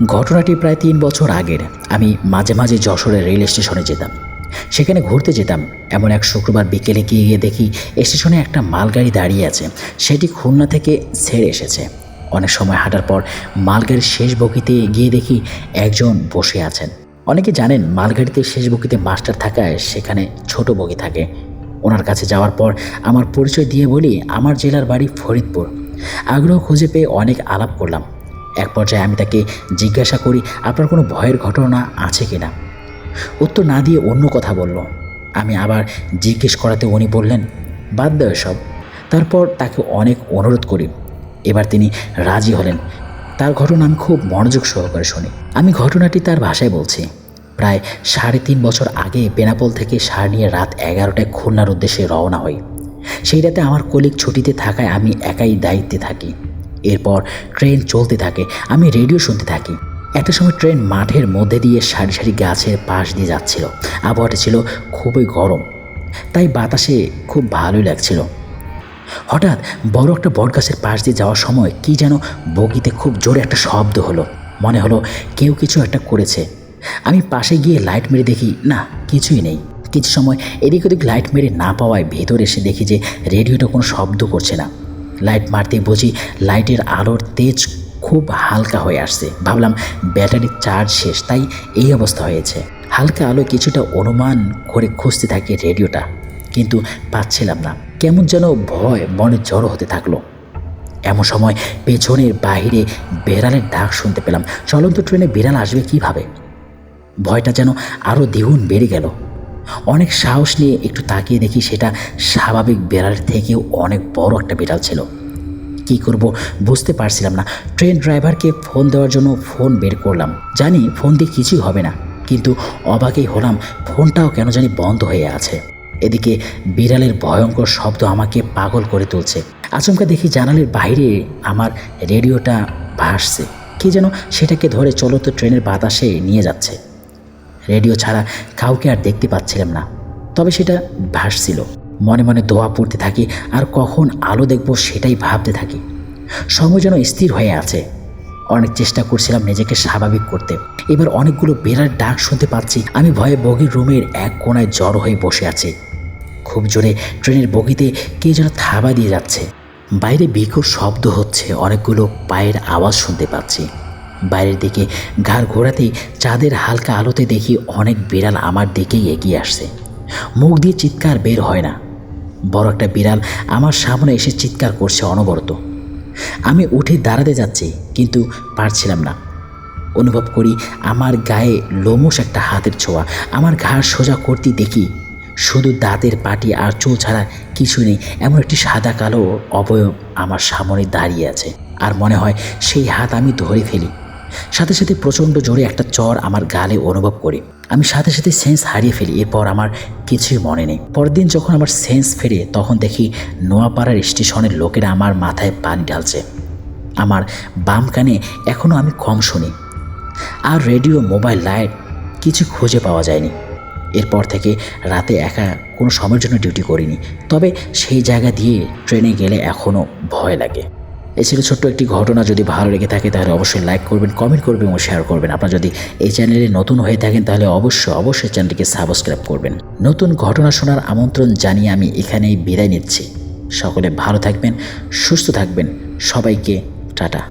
ঘটনাটি প্রায় ৩ বছর আগের। আমি মাঝে মাঝে যশোরের রেল স্টেশনে যেতাম, সেখানে ঘুরতে যেতাম। এমন এক শুক্রবার বিকেলে গিয়ে দেখি স্টেশনে একটা মালগাড়ি দাঁড়িয়ে আছে। সেটি খুলনা থেকে ছেড়ে এসেছে। অনেক সময় হাঁটার পর মালগাড়ির শেষ বগিতে গিয়ে দেখি একজন বসে আছেন। অনেকে জানেন মালগাড়িতে শেষ বগিতে মাস্টার থাকায় সেখানে ছোট বগি থাকে। ওনার কাছে যাওয়ার পর আমার পরিচয় দিয়ে বলি আমার জেলার বাড়ি ফরিদপুর। আগ্রহ খুঁজে পেয়ে অনেক আলাপ করলাম। এক পর্যায়ে আমি তাকে জিজ্ঞাসা করি আপনার কোনো ভয়ের ঘটনা আছে কিনা। উত্তর না দিয়ে অন্য কথা বলল। আমি আবার জিজ্ঞেস করাতে উনি বললেন বাদ দাও সব। তারপর তাকে অনেক অনুরোধ করি। এবার তিনি রাজি হলেন। তার ঘটনা আমি খুব মনোযোগ সহকারে শুনি। আমি ঘটনাটি তার ভাষায় বলছি। প্রায় ৩.৫ বছর আগে বেনাপোল থেকে সার নিয়ে রাত 11টায় খুলনার উদ্দেশ্যে রওনা হই। সেই রাতে আমার কলিগ ছুটিতে থাকায় আমি একাই দায়িত্বে থাকি। এরপর ট্রেন চলতে থাকে, আমি রেডিও শুনতে থাকি। একটা সময় ট্রেন মাঠের মধ্যে দিয়ে সারি সারি গাছের পাশ দিয়ে যাচ্ছিল। আবহাওয়াটা ছিল খুবই গরম, তাই বাতাসে খুব ভালোই লাগছিল। হঠাৎ বড় একটা বটগাছের পাশ দিয়ে যাওয়ার সময় কি যেন বগিতে খুব জোরে একটা শব্দ হলো। মনে হলো কেউ কিছু একটা করেছে। আমি পাশে গিয়ে লাইট মেরে দেখি না, কিছুই নেই। কিছু সময় এদিক ওদিক লাইট মেরে না পাওয়ায় ভেতরে এসে দেখি যে রেডিওটা কোনো শব্দ করছে না। লাইট মারতে বুঝি লাইটের আলোর তেজ খুব হালকা হয়ে আসছে। ভাবলাম ব্যাটারির চার্জ শেষ, তাই এই অবস্থা হয়েছে। হালকা আলো কিছুটা অনুমান করে খুঁজতে থাকি রেডিওটা, কিন্তু পাচ্ছিলাম না। কেমন যেন ভয় মনে জড়ো হতে থাকলো। এমন সময় পেছনের বাহিরে বেড়ালের ডাক শুনতে পেলাম। চলন্ত ট্রেনে বিড়াল আসবে কিভাবে? ভয়টা যেন আরও দ্বিগুণ বেড়ে গেল। অনেক সাহস নিয়ে একটু তাকিয়ে দেখি সেটা স্বাভাবিক বিড়ালের থেকেও অনেক বড় একটা বিড়াল ছিল। কি করব বুঝতে পারছিলাম না। ট্রেন ড্রাইভারকে ফোন দেওয়ার জন্য ফোন বের করলাম। জানি ফোন দিয়ে কিছুই হবে না, কিন্তু অবাকই হলাম ফোনটাও কেন জানি বন্ধ হয়ে আছে। এদিকে বিড়ালের ভয়ঙ্কর শব্দ আমাকে পাগল করে তুলছে। আচমকা দেখি জানালার বাইরে আমার রেডিওটা ভাসছে। কি যেন সেটাকে ধরে চলন্ত ট্রেনের বাতাসে নিয়ে যাচ্ছে। রেডিও ছাড়া কাউকে আর দেখতে পাচ্ছিলাম না, তবে সেটা ভাসছিল। মনে মনে দোয়া পড়তে থাকি আর কখন আলো দেখব সেটাই ভাবতে থাকি। সময় যেন স্থির হয়ে আছে। অনেক চেষ্টা করছিলাম নিজেকে স্বাভাবিক করতে। এবার অনেকগুলো বেড়ার ডাক শুনতে পাচ্ছি। আমি ভয়ে বগির রুমের এক কোণায় জড়ো হয়ে বসে আছি। খুব জোরে ট্রেনের বগিতে কে যেন থাবা দিয়ে যাচ্ছে। বাইরে বিকট শব্দ হচ্ছে, অনেকগুলো পায়ের আওয়াজ শুনতে পাচ্ছি। বাইরের দিকে ঘাড় ঘোরাতেই চাঁদের হালকা আলোতে দেখি অনেক বিড়াল আমার দিকেই এগিয়ে আসছে। মুখ দিয়ে চিৎকার বের হয় না। বড় একটা বিড়াল আমার সামনে এসে চিৎকার করছে অনবরত। আমি উঠে দাঁড়াতে যাচ্ছি, কিন্তু পারছিলাম না। অনুভব করি আমার গায়ে লোমশ একটা হাতের ছোঁয়া। আমার ঘাড় সোজা করতেই দেখি শুধু দাঁতের পাটি আর চুল ছাড়া কিছু নেই। এমন একটি সাদা কালো অবয়ব আমার সামনে দাঁড়িয়ে আছে, আর মনে হয় সেই হাত আমি ধরে ফেলি। সাথে সাথে প্রচণ্ড জোরে একটা চর আমার গালে অনুভব করি। আমি সাথে সাথে সেন্স হারিয়ে ফেলি। এরপর আমার কিছুই মনে নেই। পরের দিন যখন আমার সেন্স ফেরে তখন দেখি নোয়াপাড়ার স্টেশনের লোকেরা আমার মাথায় পানি ঢালছে। আমার বাম কানে এখনও আমি কম শুনি। আর রেডিও, মোবাইল, লাইট কিছু খুঁজে পাওয়া যায়নি। এরপর থেকে রাতে একা কোনো সময়ের জন্য ডিউটি করিনি, তবে সেই জায়গা দিয়ে ট্রেনে গেলে এখনও ভয় লাগে। এই ছিল ছোট্ট একটি ঘটনা। যদি ভালো লেগে থাকে তাহলে অবশ্যই লাইক করবেন, কমেন্ট করবেন এবং শেয়ার করবেন। আপনারা যদি এই চ্যানেলে নতুন হয়ে থাকেন তাহলে অবশ্যই চ্যানেলটিকে সাবস্ক্রাইব করবেন। নতুন ঘটনা শোনার আমন্ত্রণ জানিয়ে আমি এখানেই বিদায় নিচ্ছি। সকলে ভালো থাকবেন, সুস্থ থাকবেন। সবাইকে টাটা।